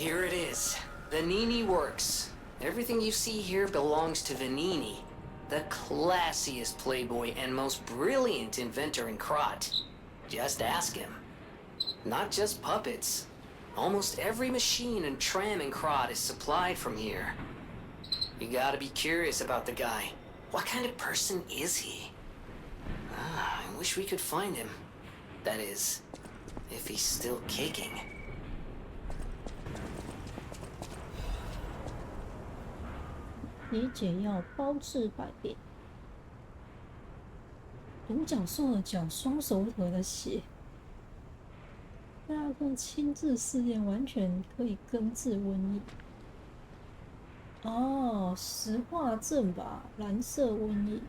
Here it is. Vinini Works. Everything you see here belongs to Vinini, the classiest playboy and most brilliant inventor in Krat. Just ask him. Not just puppets. Almost every machine and tram in Krat is supplied from here. You gotta be curious about the guy. What kind of person is he? I wish we could find him. That is, if he's still kicking. 理解要包治百病。独角兽的脚，双手合的血。大家亲自试验，完全可以根治瘟疫。哦，石化症吧，蓝色瘟疫。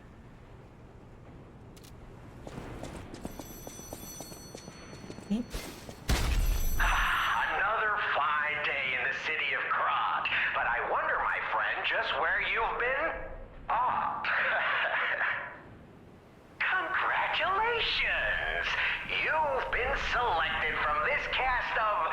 Another fine day in the city of Krat, but I wonder, my friend, just where you've been? Ah, congratulations! You've been selected from this cast of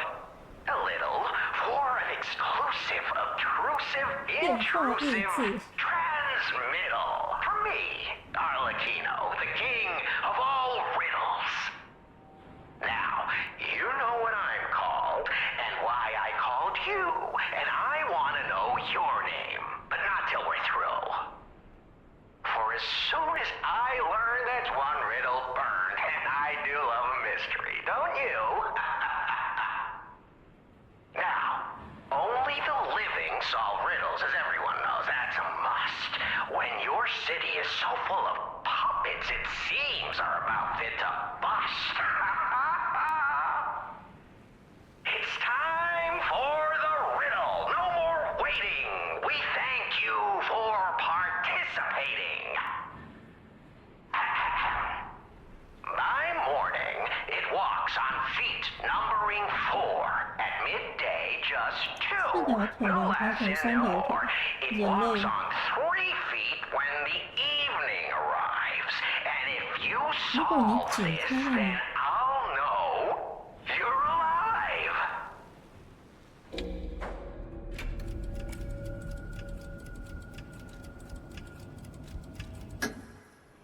a little for an exclusive, obtrusive, intrusive transmittal from me, Arlecchino, the king of all riddles. Now, you know what I'm called, and why I called you, and I want to know your name, but not till we're through. For as soon as I learn there's one riddle burned, and I do love a mystery, don't you? Now, only the living solve riddles, as everyone knows. That's a must. When your city is so full of puppets, it seems are about fit to bust. It's time for the riddle. No more waiting. We thank you for participating. By morning, it walks on feet numbering 4. At midday, just 2. No less and no more. It walks on 3 feet when the evening arrives. And if you solve this, then I'll know you're alive.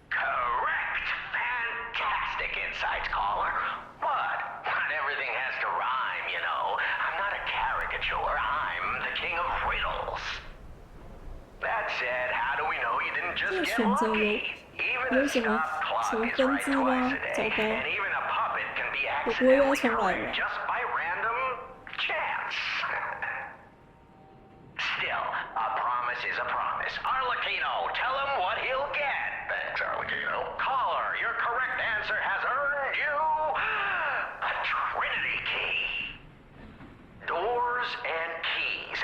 Correct. Fantastic insights, caller. What? Not everything has to rhyme, you know. I'm not a caricature. I'm the king of riddles. That said, how do we know you didn't just get lucky? Even a stopped clock is right twice a day, and even a puppet can be accidentally correct just by random chance. Still, a promise is a promise. Arlecchino, tell him what he'll get. Thanks, Arlecchino. Caller, your correct answer has earned you a Trinity key. Doors and keys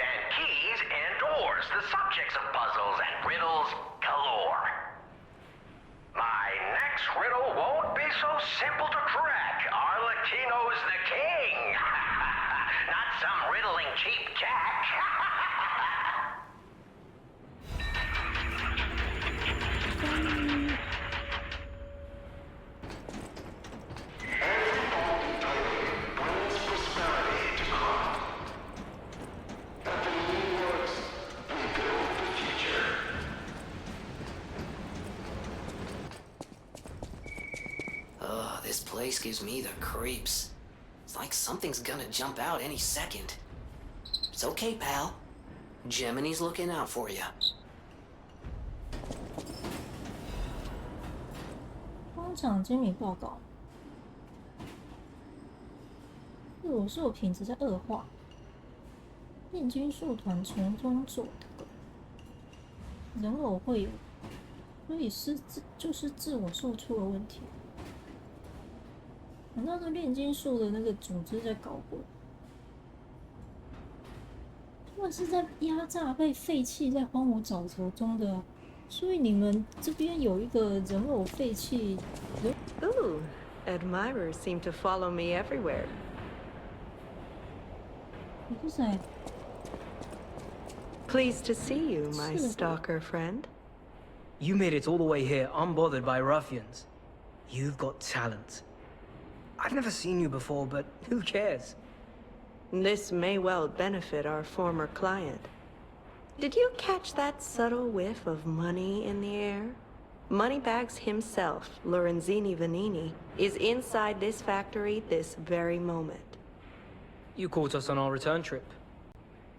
and doors, the subjects of puzzles and riddles galore. My next riddle won't be so simple to crack. Arlecchino's the king. Not some riddling cheap jack. This place gives me the creeps. It's like something's gonna jump out any second. It's okay, pal. Gemini's looking out for you. 工厂精密报告，自我素有品质在恶化，炼金术团从中作得，人偶会有，所以就是自我素出了问题。难道是炼金术的那个组织在搞鬼？他们是在压榨被废弃在荒芜沼泽中的，所以你们这边有一个人偶废弃。Ooh, admirers seem to follow me everywhere. 你是谁？ Pleased to see you, my stalker friend. You made it all the way here unbothered by ruffians. You've got talent. I've never seen you before, but who cares? This may well benefit our former client. Did you catch that subtle whiff of money in the air? Moneybags himself, Lorenzini Vanini, is inside this factory this very moment. You caught us on our return trip.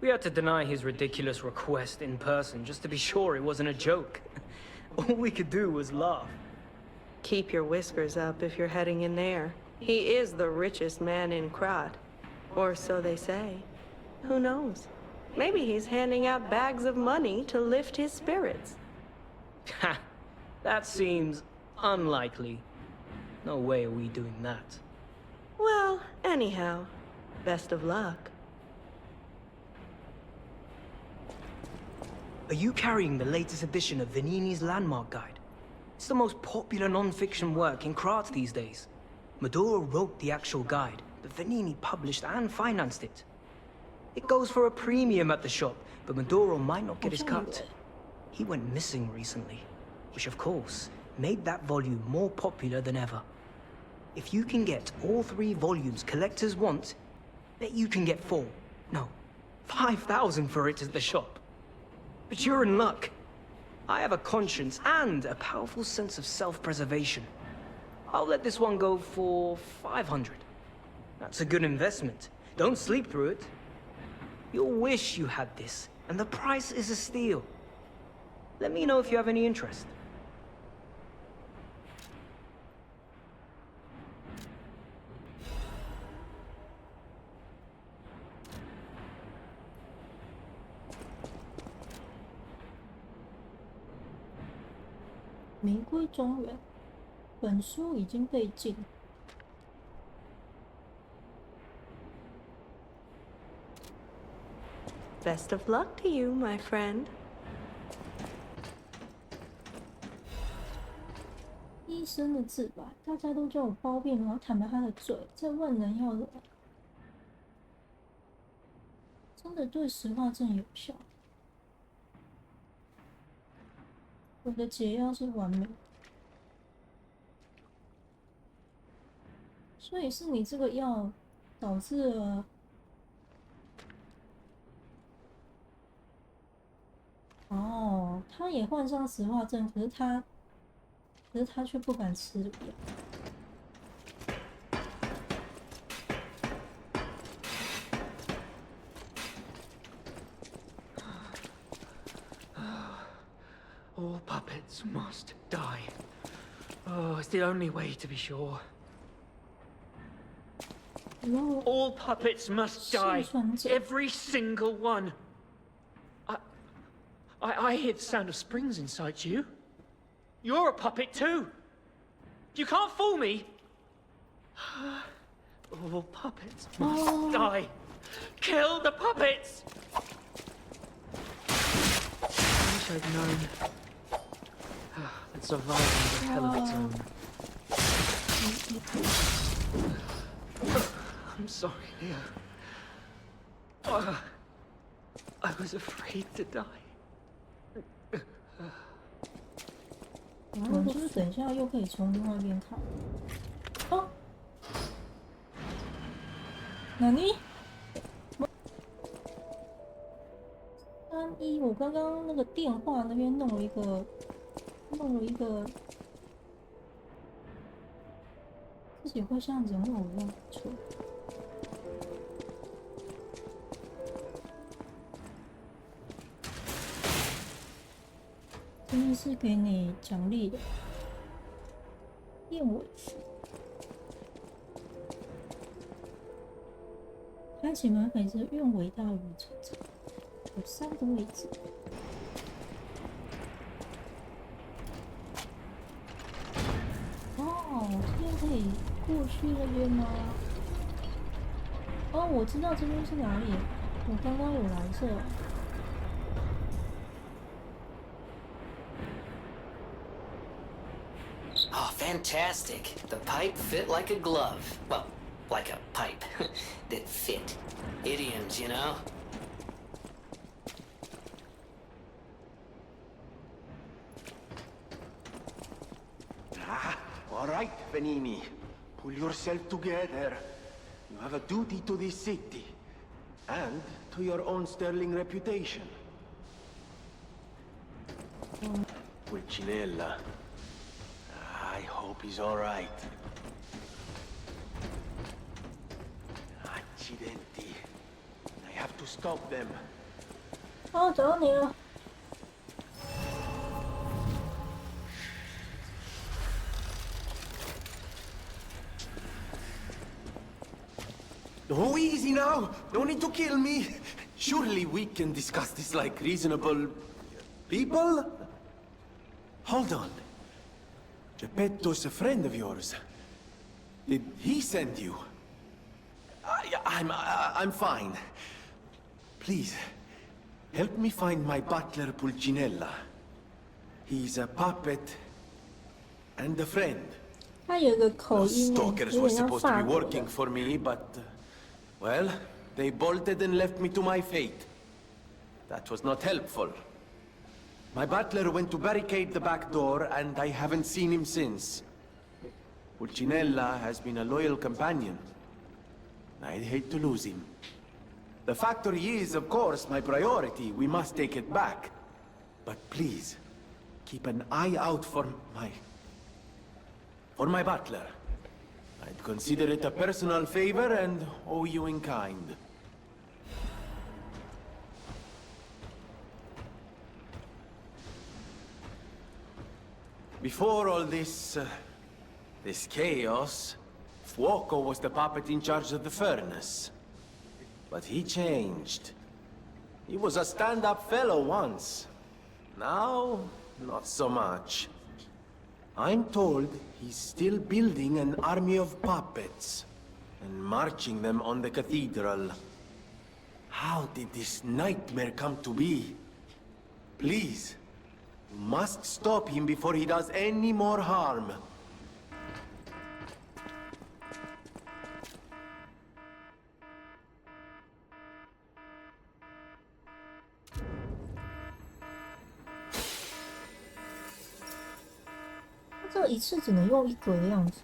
We had to deny his ridiculous request in person just to be sure it wasn't a joke. All we could do was laugh. Keep your whiskers up if you're heading in there. He is the richest man in Krat. Or so they say. Who knows? Maybe he's handing out bags of money to lift his spirits. Ha! That seems unlikely. No way are we doing that. Well, anyhow, best of luck. Are you carrying the latest edition of Vanini's Landmark Guide? It's the most popular non-fiction work in Krat these days. Maduro wrote the actual guide, but Vanini published and financed it. It goes for a premium at the shop, but Maduro might not get his cut. He went missing recently, which of course made that volume more popular than ever. If you can get all 3 volumes collectors want, bet you can get 4, no, 5,000 for it at the shop. But you're in luck. I have a conscience and a powerful sense of self-preservation. I'll let this one go for 500. That's a good investment. Don't sleep through it. You'll wish you had this, and the price is a steal. Let me know if you have any interest.《玫瑰庄园》本书已经被禁。Best of luck to you, my friend. 医生的自白，大家都叫我包庇，然后坦白他的罪，这万人要来，真的对石化症有效。我的解药是完美，所以是你这个药导致了。哦，他也患上石化症，可是他却不敢吃这个药。All puppets must die. Oh, it's the only way to be sure. 然后 All puppets must die. 幸存者 Every single one. I hear the sound of springs inside you. You're a puppet too. You can't fool me. All puppets must die. Kill the puppets. I wish I'd known. That surviving was a hell of its own. I'm sorry, Leo. I was afraid to die. 然后就是等一下又可以从另外一边看。哦，哪里？31，我刚刚那个电话那边弄了一个，自己会像人偶一样出。真的是给你奖励的，燕尾服。开启门扉是愿伟大与成长，有3个位置。哦，这边可以过去那边吗？哦，我知道这边是哪里，我刚刚有来这。Oh, fantastic. The pipe fit like a glove. Well, like a pipe that fit. Idioms, you know? All right, Vanini. Pull yourself together. You have a duty to this city. And to your own sterling reputation. Pulcinella. I hope he's all right. Accidenti. I have to stop them. 哦，找到你了。Oh, easy now. No need to kill me. Surely we can discuss this like reasonable people? Hold on. Geppetto's a friend of yours. Did he send you? I'm fine. Please, help me find my butler Pulcinella. He's a puppet and a friend. 他有个口 Those 音，有 stalkers 点 were 像 supposed to 法 be 国的 working for me, but... well, they bolted and left me to my fate. That was not helpful. My butler went to barricade the back door, and I haven't seen him since. Pulcinella has been a loyal companion. I'd hate to lose him. The factory is, of course, my priority. We must take it back. But please, keep an eye out for my butler. I'd consider it a personal favor and owe you in kind. Before all this chaos, Fuoco was the puppet in charge of the furnace. But he changed. He was a stand-up fellow once. Now, not so much. I'm told he's still building an army of puppets and marching them on the cathedral. How did this nightmare come to be? Please, you must stop him before he does any more harm. 这一次只能用一个的样子。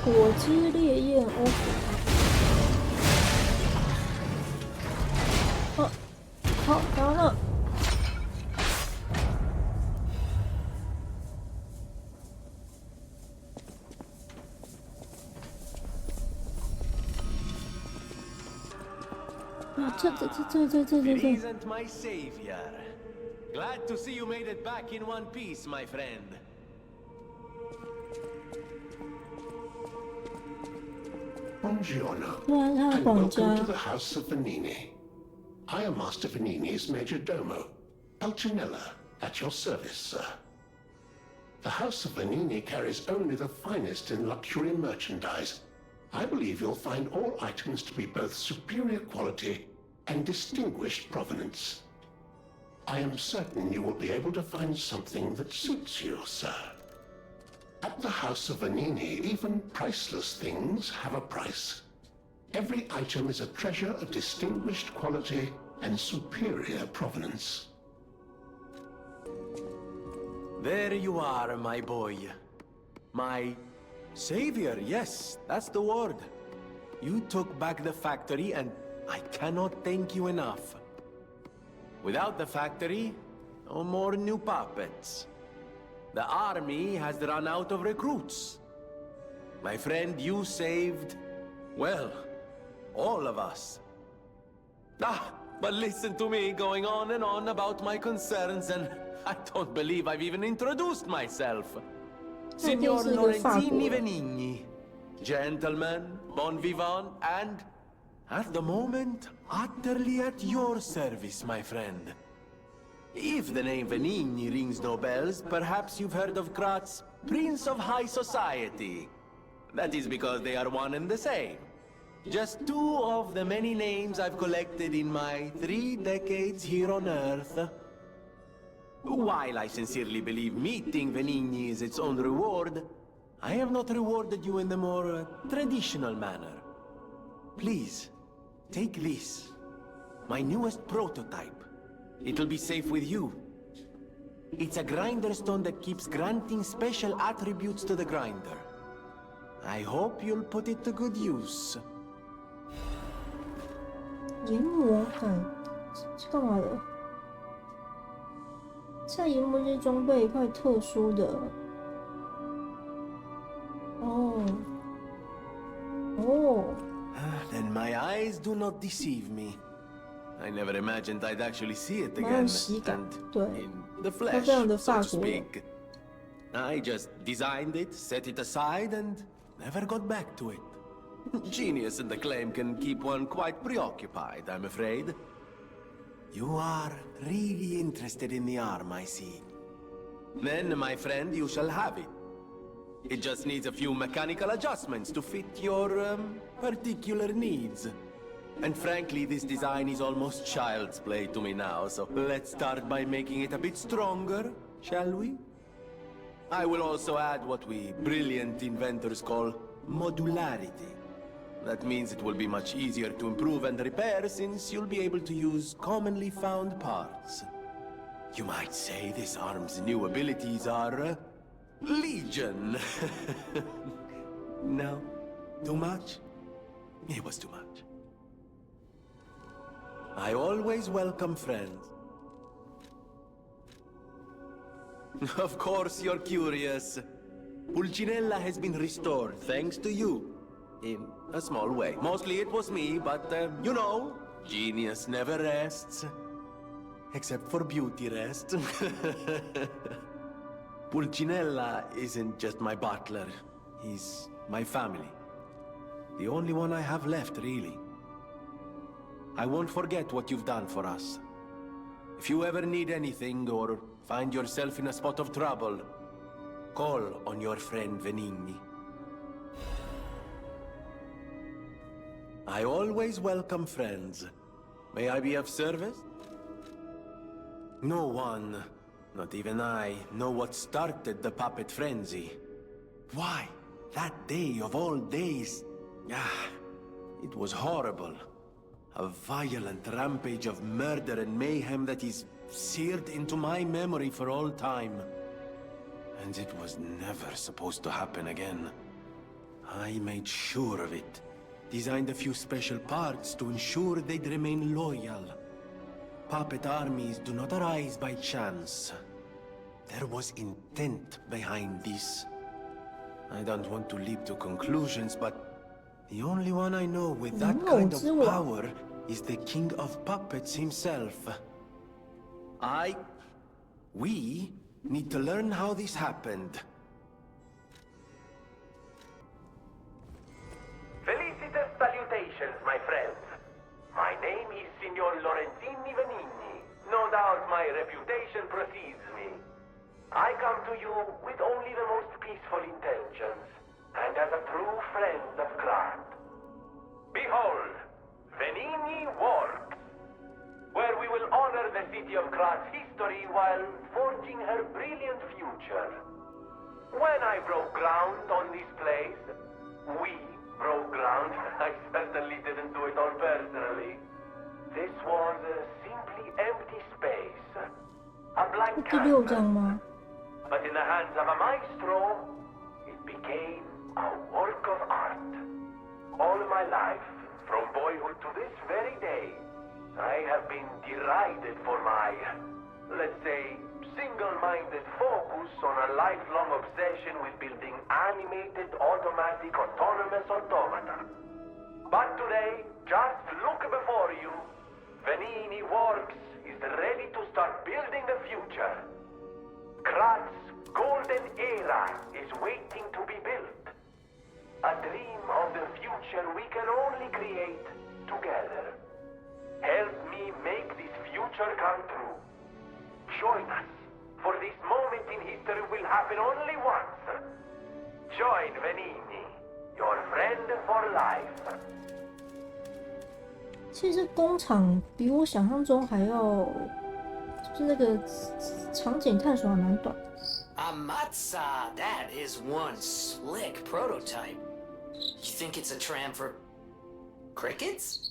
果汁烈焰 offer。哦，好，打完了。啊，这。 It isn't my savior. Glad to see you made it back in one piece, my friend. Buongiorno, Well, and buongiorno. welcome to the House of Venini. I am Master Venini's Major Domo, Pulcinella, at your service, sir. The House of Venini carries only the finest in luxury merchandise. I believe you'll find all items to be both superior quality and distinguished provenance. I am certain you will be able to find something that suits you, sir. At the House of Venini, even priceless things have a price. Every item is a treasure of distinguished quality and superior provenance. There you are, my boy. My savior, yes, that's the word. You took back the factory, and I cannot thank you enough. Without the factory, no more new puppets. The army has run out of recruits. My friend, you saved, well, all of us. But listen to me going on and on about my concerns, and I don't believe I've even introduced myself. Signor Lorenzini Venigni, gentleman, bon vivant, and at the moment, utterly at your service, my friend. If the name Venigni rings no bells, perhaps you've heard of Krat's Prince of High Society. That is because they are one and the same. Just two of the many names I've collected in my 3 decades here on Earth. While I sincerely believe meeting Venigni is its own reward, I have not rewarded you in the more traditional manner. Please, take this. My newest prototype. It'll be safe with you. It's a grinder stone that keeps granting special attributes to the grinder. I hope you'll put it to good use. 研磨感是干嘛的？在研磨机装备一块特殊的。哦。哦。 Then my eyes do not deceive me. I never imagined I'd actually see it again, and in the flesh, so to speak. I just designed it, set it aside, and never got back to it. Genius and acclaim can keep one quite preoccupied, I'm afraid. You are really interested in the arm, I see. Then, my friend, you shall have it. It just needs a few mechanical adjustments to fit your, particular needs. And frankly, this design is almost child's play to me now, so let's start by making it a bit stronger, shall we? I will also add what we brilliant inventors call modularity. That means it will be much easier to improve and repair since you'll be able to use commonly found parts. You might say this arm's new abilities are, legion. No? Too much? It was too much. I always welcome friends. Of course you're curious. Pulcinella has been restored thanks to you. In a small way. Mostly it was me, but, you know, genius never rests. Except for beauty rest. Pulcinella isn't just my butler. He's my family. The only one I have left, really. I won't forget what you've done for us. If you ever need anything or find yourself in a spot of trouble, call on your friend Venigni. I always welcome friends. May I be of service? No one, not even I, know what started the puppet frenzy. Why, that day of all days, it was horrible. A violent rampage of murder and mayhem that is seared into my memory for all time. And it was never supposed to happen again. I made sure of it. Designed a few special parts to ensure they'd remain loyal. Puppet armies do not arise by chance. There was intent behind this. I don't want to leap to conclusions, but the only one I know with that kind of power is the King of Puppets himself. We need to learn how this happened. Felicitous salutations, my friends. My name is Signor Lorenzini Venigni. No doubt my reputation precedes me. I come to you with only the most peaceful intentions, and as a true friend of Krat. Behold, Venigni Works, where we will honor the city of Krat's history while forging her brilliant future. When I broke ground on this place, we broke ground. I certainly didn't do it all personally. This was a simply empty space. A blank canvas. But in the hands of a maestro, it became a work of art. All my life, from boyhood to this very day, I have been derided for my, let's say, single-minded focus on a lifelong obsession with building animated, automatic, autonomous automata. But today, just look before you. Venigni Works is ready to start building the future. Krat's golden era is waiting to be built. A dream of the future we can only create together. Help me make this future come true. Join us, for this moment in history will happen only once. Join Venini, your friend for life. 其实工厂比我想象中还要，就是那个场景探索还蛮短的。Amatsa, that is one slick prototype. You think it's a tram for crickets?